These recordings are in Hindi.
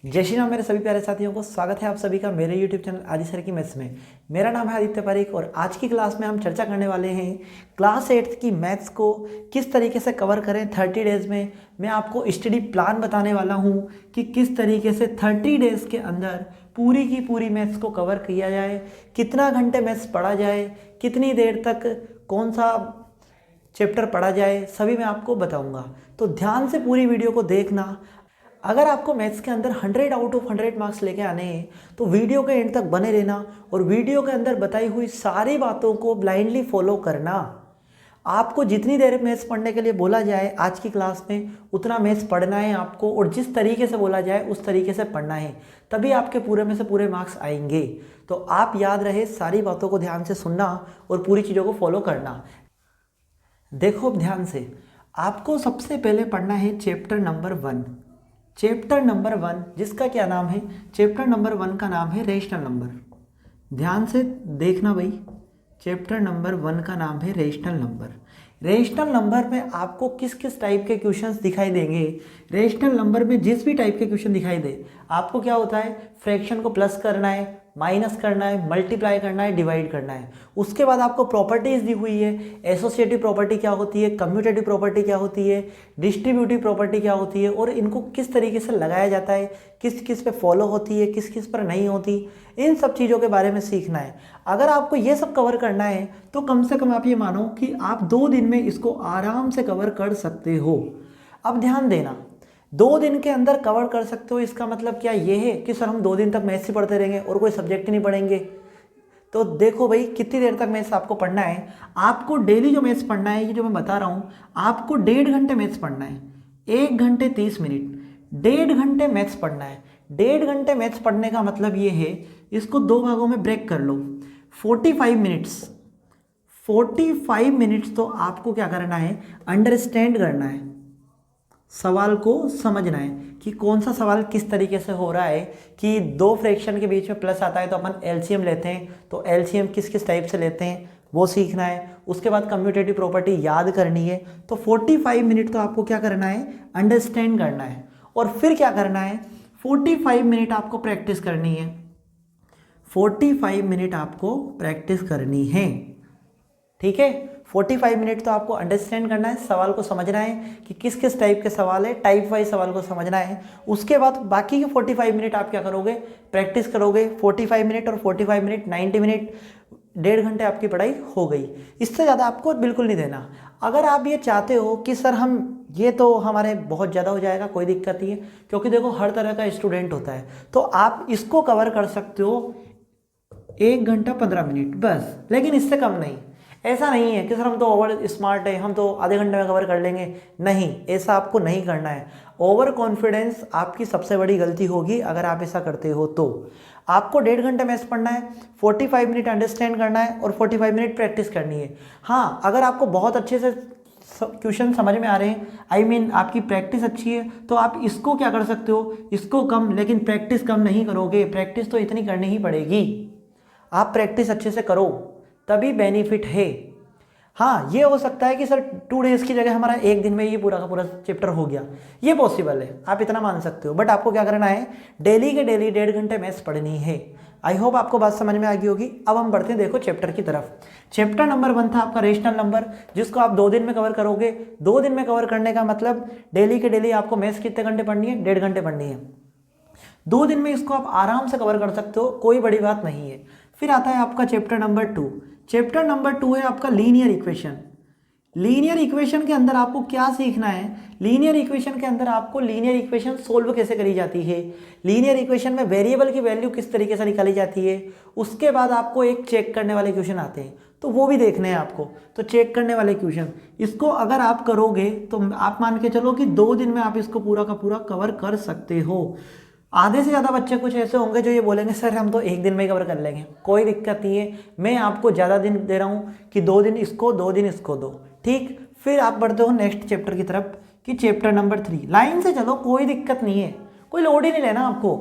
जय श्री राम मेरे सभी प्यारे साथियों को स्वागत है आप सभी का मेरे YouTube चैनल आदि सर की मैथ्स में। मेरा नाम है आदित्य पारिक और आज की क्लास में हम चर्चा करने वाले हैं क्लास 8 की मैथ्स को किस तरीके से कवर करें 30 डेज़ में। मैं आपको स्टडी प्लान बताने वाला हूं कि किस तरीके से 30 डेज़ के अंदर पूरी की पूरी मैथ्स को कवर किया जाए, कितना घंटे मैथ्स पढ़ा जाए, कितनी देर तक कौन सा चैप्टर पढ़ा जाए, सभी मैं आपको बताऊँगा। तो ध्यान से पूरी वीडियो को देखना। अगर आपको मैथ्स के अंदर 100 आउट ऑफ 100 मार्क्स लेके आने हैं तो वीडियो के एंड तक बने रहना और वीडियो के अंदर बताई हुई सारी बातों को ब्लाइंडली फॉलो करना। आपको जितनी देर मैथ्स पढ़ने के लिए बोला जाए आज की क्लास में उतना मैथ्स पढ़ना है आपको, और जिस तरीके से बोला जाए उस तरीके से पढ़ना है, तभी आपके पूरे में से पूरे मार्क्स आएंगे। तो आप याद रहे सारी बातों को ध्यान से सुनना और पूरी चीज़ों को फॉलो करना। देखो ध्यान से, आपको सबसे पहले पढ़ना है चैप्टर नंबर 1। चैप्टर नंबर 1 जिसका क्या नाम है, चैप्टर नंबर 1 का नाम है रेशनल नंबर। ध्यान से देखना भाई, चैप्टर नंबर 1 का नाम है रेशनल नंबर। रेशनल नंबर में आपको किस किस टाइप के क्वेश्चंस दिखाई देंगे। रेशनल नंबर में जिस भी टाइप के क्वेश्चन दिखाई दे, आपको क्या होता है, फ्रैक्शन को प्लस करना है, माइनस करना है, मल्टीप्लाई करना है, डिवाइड करना है। उसके बाद आपको प्रॉपर्टीज दी हुई है, एसोसिएटिव प्रॉपर्टी क्या होती है, कम्यूटेटिव प्रॉपर्टी क्या होती है, डिस्ट्रीब्यूटिव प्रॉपर्टी क्या होती है, और इनको किस तरीके से लगाया जाता है, किस किस पे फॉलो होती है, किस किस पर नहीं होती, इन सब चीज़ों के बारे में सीखना है। अगर आपको ये सब कवर करना है तो कम से कम आप ये मानो कि आप 2 दिन में इसको आराम से कवर कर सकते हो। अब ध्यान देना, 2 दिन के अंदर कवर कर सकते हो, इसका मतलब क्या ये है कि सर हम 2 दिन तक मैथ्स ही पढ़ते रहेंगे और कोई सब्जेक्ट ही नहीं पढ़ेंगे? तो देखो भाई, कितनी देर तक मैथ्स आपको पढ़ना है। आपको डेली जो मैथ्स पढ़ना है, ये जो मैं बता रहा हूँ, आपको 1.5 घंटे मैथ्स पढ़ना है, 1 घंटे 30 मिनट, 1.5 घंटे मैथ्स पढ़ना है। 1.5 घंटे मैथ्स पढ़ने का मतलब ये है, इसको 2 भागों में ब्रेक कर लो, 45 मिनट्स। 45 मिनट्स तो आपको क्या करना है, अंडरस्टैंड करना है, सवाल को समझना है कि कौन सा सवाल किस तरीके से हो रहा है। कि 2 फ्रैक्शन के बीच में प्लस आता है तो अपन एलसीएम लेते हैं, तो एलसीएम किस किस टाइप से लेते हैं वो सीखना है। उसके बाद कम्यूटेटिव प्रॉपर्टी याद करनी है। तो 45 मिनट तो आपको क्या करना है, अंडरस्टैंड करना है। और फिर क्या करना है, 45 मिनट आपको प्रैक्टिस करनी है। 45 मिनट आपको प्रैक्टिस करनी है, ठीक है। 45 मिनट तो आपको अंडरस्टैंड करना है, सवाल को समझना है कि किस किस टाइप के सवाल है, टाइप वाइज सवाल को समझना है। उसके बाद बाकी के 45 मिनट आप क्या करोगे, प्रैक्टिस करोगे। 45 मिनट और 45 मिनट 90 मिनट, 1.5 घंटे आपकी पढ़ाई हो गई। इससे ज़्यादा आपको बिल्कुल नहीं देना। अगर आप ये चाहते हो कि सर हम ये तो हमारे बहुत ज़्यादा हो जाएगा, कोई दिक्कत नहीं है, क्योंकि देखो हर तरह का स्टूडेंट होता है, तो आप इसको कवर कर सकते हो 1 घंटा 15 मिनट बस, लेकिन इससे कम नहीं। ऐसा नहीं है कि सर हम तो ओवर स्मार्ट है, हम तो आधे घंटे में कवर कर लेंगे, नहीं, ऐसा आपको नहीं करना है। ओवर कॉन्फिडेंस आपकी सबसे बड़ी गलती होगी अगर आप ऐसा करते हो। तो आपको 1.5 घंटे मैथ्स पढ़ना है, 45 मिनट अंडरस्टैंड करना है और 45 मिनट प्रैक्टिस करनी है। हाँ, अगर आपको बहुत अच्छे से क्वेश्चन समझ में आ रहे हैं, आई मीन आपकी प्रैक्टिस अच्छी है, तो आप इसको क्या कर सकते हो, इसको कम, लेकिन प्रैक्टिस कम नहीं करोगे। प्रैक्टिस तो इतनी करनी ही पड़ेगी। आप प्रैक्टिस अच्छे से करो तभी बेनिफिट है। हाँ, ये हो सकता है कि सर 2 डेज की जगह हमारा 1 दिन में ये पूरा का पूरा चैप्टर हो गया, ये पॉसिबल है, आप इतना मान सकते हो। बट आपको क्या करना है, डेली के डेली 1.5 घंटे मैथ्स पढ़नी है। आई होप आपको बात समझ में आ गई होगी। अब हम बढ़ते हैं देखो चैप्टर की तरफ। चैप्टर नंबर 1 था आपका रेशनल नंबर, जिसको आप 2 दिन में कवर करोगे। 2 दिन में कवर करने का मतलब डेली के डेली आपको मैथ्स कितने घंटे पढ़नी है, 1.5 घंटे पढ़नी है। 2 दिन में इसको आप आराम से कवर कर सकते हो, कोई बड़ी बात नहीं है। फिर आता है आपका चैप्टर नंबर 2। चैप्टर नंबर 2 है आपका लीनियर इक्वेशन। लीनियर इक्वेशन के अंदर आपको क्या सीखना है, लीनियर इक्वेशन के अंदर आपको लीनियर इक्वेशन सोल्व कैसे करी जाती है, लीनियर इक्वेशन में वेरिएबल की वैल्यू किस तरीके से निकाली जाती है। उसके बाद आपको एक चेक करने वाले क्वेश्चन आते हैं, तो वो भी देखने हैं आपको। तो चेक करने वाले क्वेश्चन, इसको अगर आप करोगे तो आप मान के चलो कि 2 दिन में आप इसको पूरा का पूरा कवर कर सकते हो। आधे से ज़्यादा बच्चे कुछ ऐसे होंगे जो ये बोलेंगे सर हम तो 1 दिन में ही कवर कर लेंगे, कोई दिक्कत नहीं है। मैं आपको ज़्यादा दिन दे रहा हूँ कि 2 दिन इसको, 2 दिन इसको दो, ठीक। फिर आप बढ़ते हो नेक्स्ट चैप्टर की तरफ कि चैप्टर नंबर 3। लाइन से चलो, कोई दिक्कत नहीं है, कोई लोड ही नहीं लेना आपको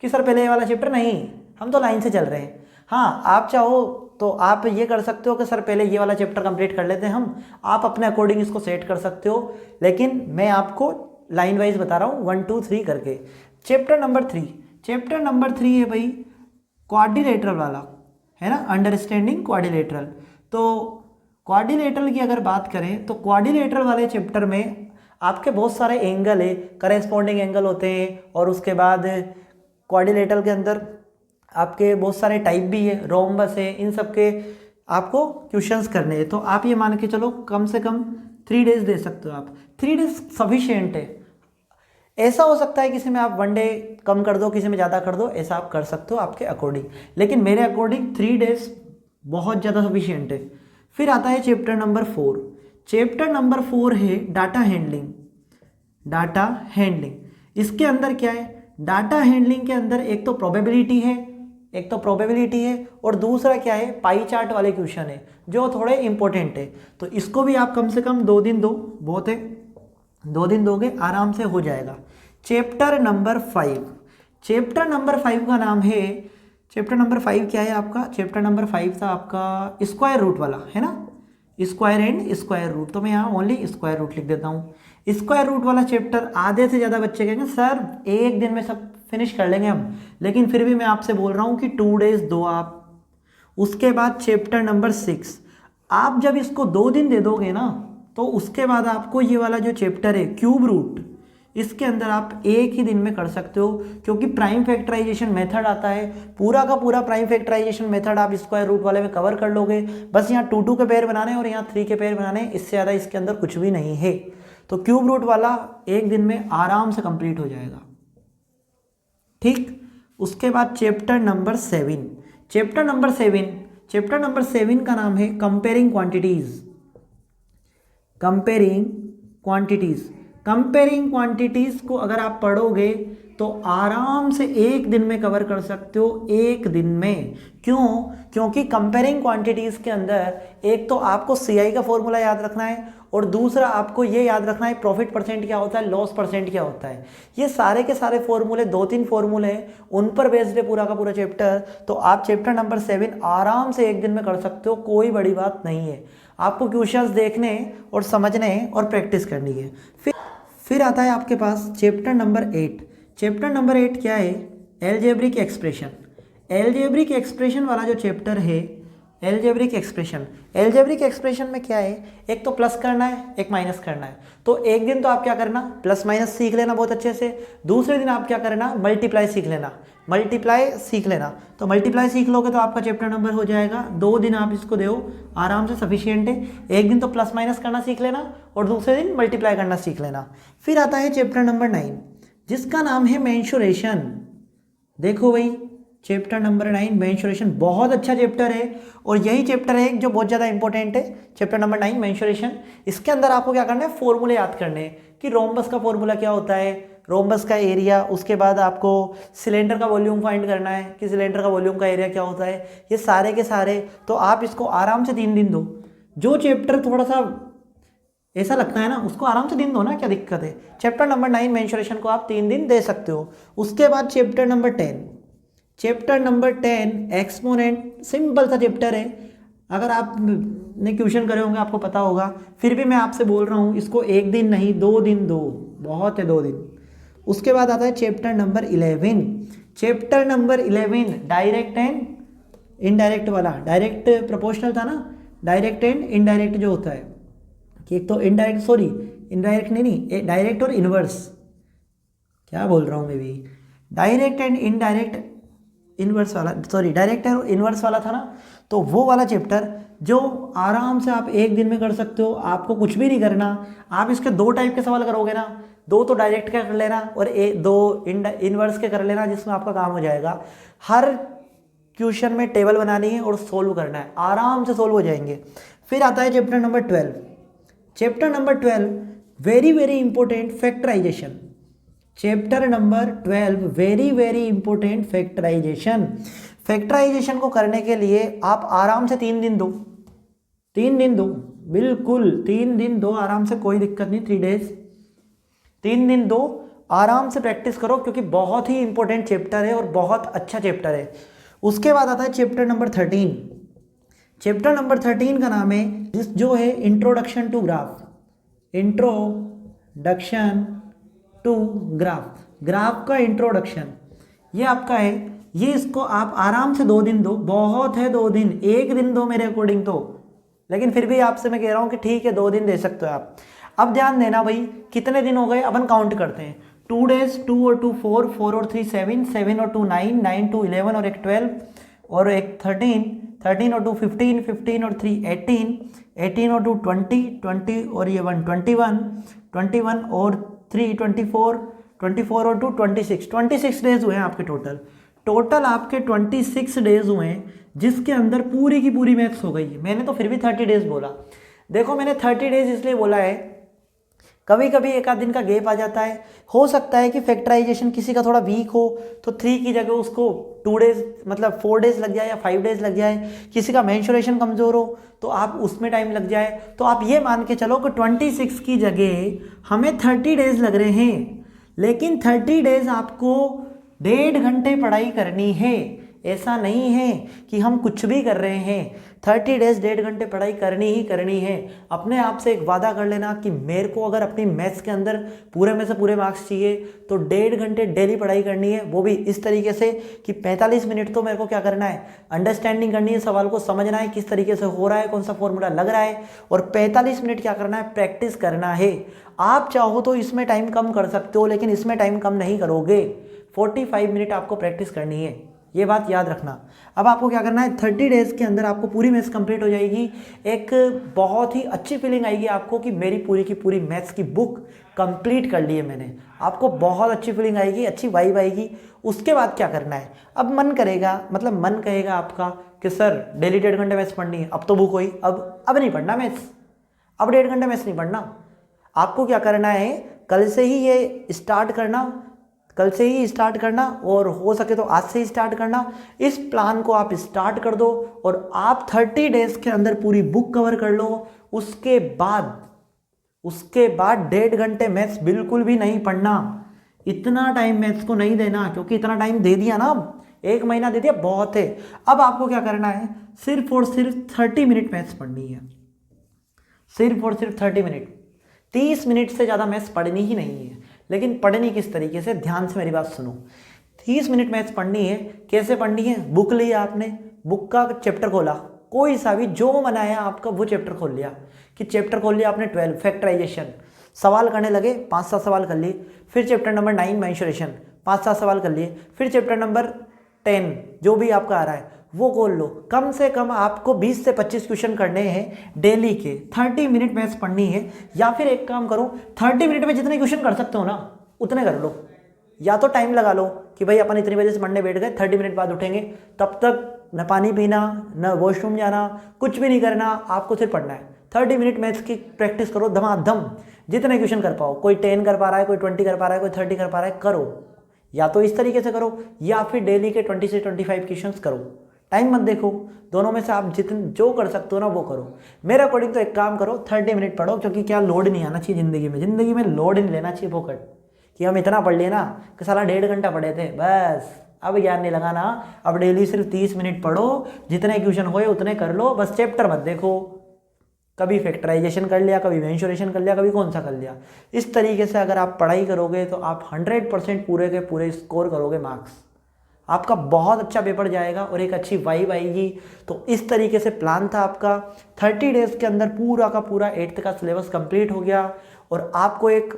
कि सर पहले ये वाला चैप्टर, नहीं, हम तो लाइन से चल रहे हैं। हाँ, आप चाहो तो आप ये कर सकते हो कि सर पहले ये वाला चैप्टर कंप्लीट कर लेते हैं हम, आप अपने अकॉर्डिंग इसको सेट कर सकते हो, लेकिन मैं आपको लाइन वाइज बता रहा हूँ 1 2 3 करके। चैप्टर नंबर 3 है भाई क्वाड्रिलेटरल वाला, है ना, अंडरस्टैंडिंग क्वाड्रिलेटरल। तो क्वाड्रिलेटरल की अगर बात करें तो क्वाड्रिलेटरल वाले चैप्टर में आपके बहुत सारे एंगल है, करेस्पॉन्डिंग एंगल होते हैं, और उसके बाद क्वाड्रिलेटरल के अंदर आपके बहुत सारे टाइप भी है, रोम्बस है, इन सब के आपको क्वेश्चंस करने हैं। तो आप ये मान के चलो कम से कम 3 डेज दे सकते हो आप। 3 डेज सफिशिएंट है। ऐसा हो सकता है किसी में आप 1 डे कम कर दो, किसी में ज़्यादा कर दो, ऐसा आप कर सकते हो आपके अकॉर्डिंग, लेकिन मेरे अकॉर्डिंग 3 डेज बहुत ज़्यादा सफिशिएंट है। फिर आता है चैप्टर नंबर 4। चैप्टर नंबर 4 है डाटा हैंडलिंग। डाटा हैंडलिंग इसके अंदर क्या है? डाटा हैंडलिंग के अंदर एक तो प्रोबेबिलिटी है, और दूसरा क्या है, पाई चार्ट वाले क्वेश्चन है जो थोड़े इंपॉर्टेंट है। तो इसको भी आप कम से कम 2 दिन दो, बहुत है, 2 दिन दोगे आराम से हो जाएगा। चैप्टर नंबर 5 का नाम है, चैप्टर नंबर 5 क्या है आपका? चैप्टर नंबर 5 था आपका स्क्वायर रूट वाला, है ना, स्क्वायर एंड स्क्वायर रूट। तो मैं यहाँ ओनली स्क्वायर रूट लिख देता हूँ। स्क्वायर रूट वाला चैप्टर आधे से ज़्यादा बच्चे कहेंगे सर 1 दिन में सब फिनिश कर लेंगे हम, लेकिन फिर भी मैं आपसे बोल रहा हूँ कि 2 डेज दो आप। उसके बाद चैप्टर नंबर 6, आप जब इसको 2 दिन दे दोगे ना, तो उसके बाद आपको ये वाला जो चैप्टर है क्यूब रूट, इसके अंदर आप 1 ही दिन में कर सकते हो, क्योंकि प्राइम फैक्टराइजेशन मेथड आता है। पूरा का पूरा प्राइम फैक्टराइजेशन मेथड आप स्क्वायर रूट वाले में कवर कर लोगे। बस यहाँ 2 के पेयर बनाने और यहाँ 3 के पेयर बनाने, इससे ज़्यादा इसके अंदर कुछ भी नहीं है। तो क्यूब रूट वाला 1 दिन में आराम से कंप्लीट हो जाएगा, ठीक। उसके बाद चैप्टर नंबर 7। चैप्टर नंबर 7 का नाम है कंपेयरिंग क्वांटिटीज को अगर आप पढ़ोगे तो आराम से 1 दिन में कवर कर सकते हो, 1 दिन में। क्यों? क्योंकि कंपेयरिंग क्वांटिटीज के अंदर एक तो आपको सीआई का फॉर्मूला याद रखना है, और दूसरा आपको ये याद रखना है प्रॉफिट परसेंट क्या होता है, लॉस परसेंट क्या होता है। ये सारे के सारे फॉर्मूले, 2-3 फॉर्मूले हैं, उन पर बेस्ड है पूरा का पूरा चैप्टर। तो आप चैप्टर नंबर 7 आराम से 1 दिन में कर सकते हो, कोई बड़ी बात नहीं है। आपको क्वेश्चंस देखने और समझने और प्रैक्टिस करनी है। फिर आता है आपके पास चैप्टर नंबर 8। चैप्टर नंबर 8 क्या है? एलजेब्रिक एक्सप्रेशन वाला जो चैप्टर है, एलजेब्रिक एक्सप्रेशन में क्या है, एक तो प्लस करना है, एक माइनस करना है। तो 1 दिन तो आप क्या करना, प्लस माइनस सीख लेना बहुत अच्छे से। दूसरे दिन आप क्या करना, मल्टीप्लाई सीख लेना। तो मल्टीप्लाई सीख लोगे तो आपका चैप्टर नंबर हो जाएगा। 2 दिन आप इसको दो, आराम से सफिशिएंट है। 1 दिन तो प्लस माइनस करना सीख लेना, और दूसरे दिन मल्टीप्लाई करना सीख लेना। फिर आता है चैप्टर नंबर 9, जिसका नाम है मेंसुरेशन। देखो भाई, चैप्टर नंबर 9 मेंसुरेशन बहुत अच्छा चैप्टर है, और यही चैप्टर है जो बहुत ज़्यादा इंपॉर्टेंट है। चैप्टर नंबर 9 मेंसुरेशन, इसके अंदर आपको क्या करना है, फॉर्मूले याद करने हैं कि रोम्बस का फॉर्मूला क्या होता है, रोम्बस का एरिया। उसके बाद आपको सिलेंडर का वॉल्यूम फाइंड करना है कि सिलेंडर का वॉल्यूम का एरिया क्या होता है। ये सारे के सारे तो आप इसको आराम से 3 दिन दो। जो चैप्टर थोड़ा सा ऐसा लगता है ना, उसको आराम से दिन दो ना, क्या दिक्कत है। चैप्टर नंबर 9 मेंसुरेशन को आप 3 दिन दे सकते हो। उसके बाद चैप्टर नंबर 10 एक्सपोनेंट, सिंपल सा चैप्टर है। अगर आपने ट्यूशन करे होंगे आपको पता होगा, फिर भी मैं आपसे बोल रहा हूँ इसको 1 दिन नहीं 2 दिन दो, बहुत है 2 दिन। उसके बाद आता है chapter number 11 direct and indirect वाला। डायरेक्ट प्रोपोर्शनल था ना, डायरेक्ट एंड इनडायरेक्ट जो होता है कि एक तो इनडायरेक्ट नहीं, डायरेक्ट और इनवर्स, क्या बोल रहा हूँ मैं भी, डायरेक्ट एंड इनडायरेक्ट इनवर्स वाला, डायरेक्ट और इनवर्स वाला था ना। तो वो वाला चैप्टर जो आराम से आप 1 दिन में कर सकते हो, आपको कुछ भी नहीं करना। आप इसके 2 टाइप के सवाल करोगे ना, 2 तो डायरेक्ट का कर लेना और 2 इनवर्स के कर लेना, जिसमें आपका काम हो जाएगा। हर क्वेश्चन में टेबल बनानी है और सोल्व करना है, आराम से सोल्व हो जाएंगे। फिर आता है chapter number 12 very very important factorization. Chapter number 12 very very important factorization को करने के लिए आप आराम से 3 दिन दो, बिल्कुल 3 दिन दो आराम से, कोई दिक्कत नहीं। 3 डेज 3 दिन दो, आराम से प्रैक्टिस करो, क्योंकि बहुत ही इंपॉर्टेंट चैप्टर है और बहुत अच्छा चैप्टर है। उसके बाद आता है चैप्टर नंबर 13 का नाम है जो है introduction to graph. To graph, graph का इंट्रोडक्शन ये आपका है। ये इसको आप आराम से 2 दिन दो, बहुत है 2 दिन, 1 दिन दो मेरे अकॉर्डिंग तो, लेकिन फिर भी आपसे मैं कह रहा हूँ कि ठीक है 2 दिन दे सकते हो आप। अब ध्यान देना भाई, कितने दिन हो गए अपन काउंट करते हैं। 2 डेज, 2 और 2 4, 4 और 3 7, 7 और 2 9, 9 2 11 और एक 12 और एक 13, 13 और 2 15, 15 और 3 18, 18 और 2 20, 20 और ये 1 21, 21 और 3 24, 24 और 2 26, 26 डेज हुए हैं आपके टोटल आपके 26 डेज हुए हैं, जिसके अंदर पूरी की पूरी मैथ्स हो गई है। मैंने तो फिर भी 30 डेज बोला। देखो मैंने 30 डेज इसलिए बोला है, कभी कभी एक आध दिन का गैप आ जाता है, हो सकता है कि फैक्टराइजेशन किसी का थोड़ा वीक हो तो 3 की जगह उसको 2 डेज मतलब 4 डेज लग जाए या 5 डेज लग जाए, किसी का मेंस्ट्रुएशन कमज़ोर हो तो आप उसमें टाइम लग जाए। तो आप ये मान के चलो कि 26 की जगह हमें 30 डेज लग रहे हैं, लेकिन 30 डेज आपको 1.5 घंटे पढ़ाई करनी है। ऐसा नहीं है कि हम कुछ भी कर रहे हैं, 30 डेज 1.5 घंटे पढ़ाई करनी ही करनी है। अपने आप से एक वादा कर लेना कि मेरे को अगर अपनी मैथ्स के अंदर पूरे में से पूरे मार्क्स चाहिए तो 1.5 घंटे डेली पढ़ाई करनी है। वो भी इस तरीके से कि 45 मिनट तो मेरे को क्या करना है, अंडरस्टैंडिंग करनी है, सवाल को समझना है किस तरीके से हो रहा है, कौन सा फॉर्मूला लग रहा है, और 45 मिनट क्या करना है, प्रैक्टिस करना है। आप चाहो तो इसमें टाइम कम कर सकते हो, लेकिन इसमें टाइम कम नहीं करोगे। 45 मिनट आपको प्रैक्टिस करनी है, ये बात याद रखना। अब आपको क्या करना है, 30 डेज़ के अंदर आपको पूरी मैथ्स कंप्लीट हो जाएगी। एक बहुत ही अच्छी फीलिंग आएगी आपको कि मेरी पूरी की पूरी मैथ्स की बुक कंप्लीट कर ली है मैंने। आपको बहुत अच्छी फीलिंग आएगी, अच्छी वाइब आएगी। उसके बाद क्या करना है, अब मन करेगा, मतलब मन कहेगा आपका कि सर डेली 1.5 घंटे मैथ्स पढ़नी है, अब तो बुक हुई, अब नहीं पढ़ना मैथ्स, अब 1.5 घंटे मैथ्स नहीं पढ़ना। आपको क्या करना है, कल से ही ये स्टार्ट करना, कल से ही स्टार्ट करना, और हो सके तो आज से ही स्टार्ट करना। इस प्लान को आप स्टार्ट कर दो और आप 30 डेज के अंदर पूरी बुक कवर कर लो। उसके बाद 1.5 घंटे मैथ्स बिल्कुल भी नहीं पढ़ना। इतना टाइम मैथ्स को नहीं देना, क्योंकि इतना टाइम दे दिया ना, 1 महीना दे दिया, बहुत है। अब आपको क्या करना है, सिर्फ और सिर्फ 30 मिनट मैथ्स पढ़नी है, सिर्फ और सिर्फ 30 मिनट। 30 मिनट से ज़्यादा मैथ्स पढ़नी ही नहीं है। लेकिन पढ़नी किस तरीके से, ध्यान से मेरी बात सुनो। 30 मिनट मैथ्स पढ़नी है, कैसे पढ़नी है, बुक ली आपने, बुक का चैप्टर खोला, कोई सा भी जो बनाया आपका वो चैप्टर खोल लिया, कि चैप्टर खोल लिया आपने 12 फैक्टराइजेशन, सवाल करने लगे, 5-7 सवाल कर लिए। फिर चैप्टर नंबर 9 मेंस्ट्रुएशन, 5-7 सवाल कर लिए। फिर चैप्टर नंबर 10 जो भी आपका आ रहा है वो खोल लो। कम से कम आपको 20 से 25 क्वेश्चन करने हैं डेली के। 30 मिनट मैथ्स पढ़नी है, या फिर एक काम करो, 30 मिनट में जितने क्वेश्चन कर सकते हो ना उतने कर लो। या तो टाइम लगा लो कि भाई अपन इतनी बजे से पढ़ने बैठ गए, 30 मिनट बाद उठेंगे, तब तक न पानी पीना न वॉशरूम जाना, कुछ भी नहीं करना, आपको सिर्फ पढ़ना है। 30 मिनट मैथ्स की प्रैक्टिस करो धमाधम, जितने क्वेश्चन कर पाओ। कोई 10 कर पा रहा है, कोई 20 कर पा रहा है, कोई 30 कर पा रहा है, करो। या तो इस तरीके से करो, या फिर डेली के 20 से 25 क्वेश्चन करो। टाइम मत देखो, दोनों में से आप जितने जो कर सकते हो ना वो करो। मेरे अकॉर्डिंग तो एक काम करो, 30 मिनट पढ़ो, क्योंकि क्या लोड नहीं आना चाहिए ज़िंदगी में लोड नहीं लेना चाहिए फोकट, कि हम इतना पढ़ लिए ना कि साला 1.5 घंटा पढ़े थे बस, अब ज्ञान नहीं लगाना। अब डेली सिर्फ 30 मिनट पढ़ो, जितने क्वेश्चन होए उतने कर लो, बस चैप्टर मत देखो। कभी फैक्टराइजेशन कर लिया, कभी मेंस्ट्रुएशन कर लिया, कभी कौन सा कर लिया। इस तरीके से अगर आप पढ़ाई करोगे तो आप 100% पूरे के पूरे स्कोर करोगे मार्क्स। आपका बहुत अच्छा पेपर जाएगा और एक अच्छी वाइब आएगी। तो इस तरीके से प्लान था आपका। 30 डेज़ के अंदर पूरा का पूरा 8th का सिलेबस कंप्लीट हो गया, और आपको एक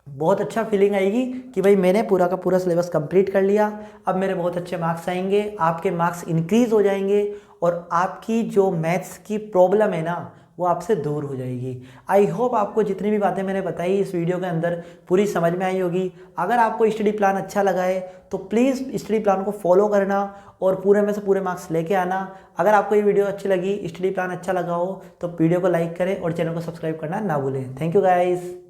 बहुत अच्छा फीलिंग आएगी कि भाई मैंने पूरा का पूरा सिलेबस कंप्लीट कर लिया, अब मेरे बहुत अच्छे मार्क्स आएंगे, आपके मार्क्स इंक्रीज हो जाएंगे, और आपकी जो मैथ्स की प्रॉब्लम है ना वो आपसे दूर हो जाएगी। आई होप आपको जितनी भी बातें मैंने बताई इस वीडियो के अंदर पूरी समझ में आई होगी। अगर आपको स्टडी प्लान अच्छा लगा है तो प्लीज़ स्टडी प्लान को फॉलो करना और पूरे में से पूरे मार्क्स लेके आना। अगर आपको ये वीडियो अच्छी लगी, स्टडी प्लान अच्छा लगा हो, तो वीडियो को लाइक करें और चैनल को सब्सक्राइब करना ना भूलें। Thank you guys.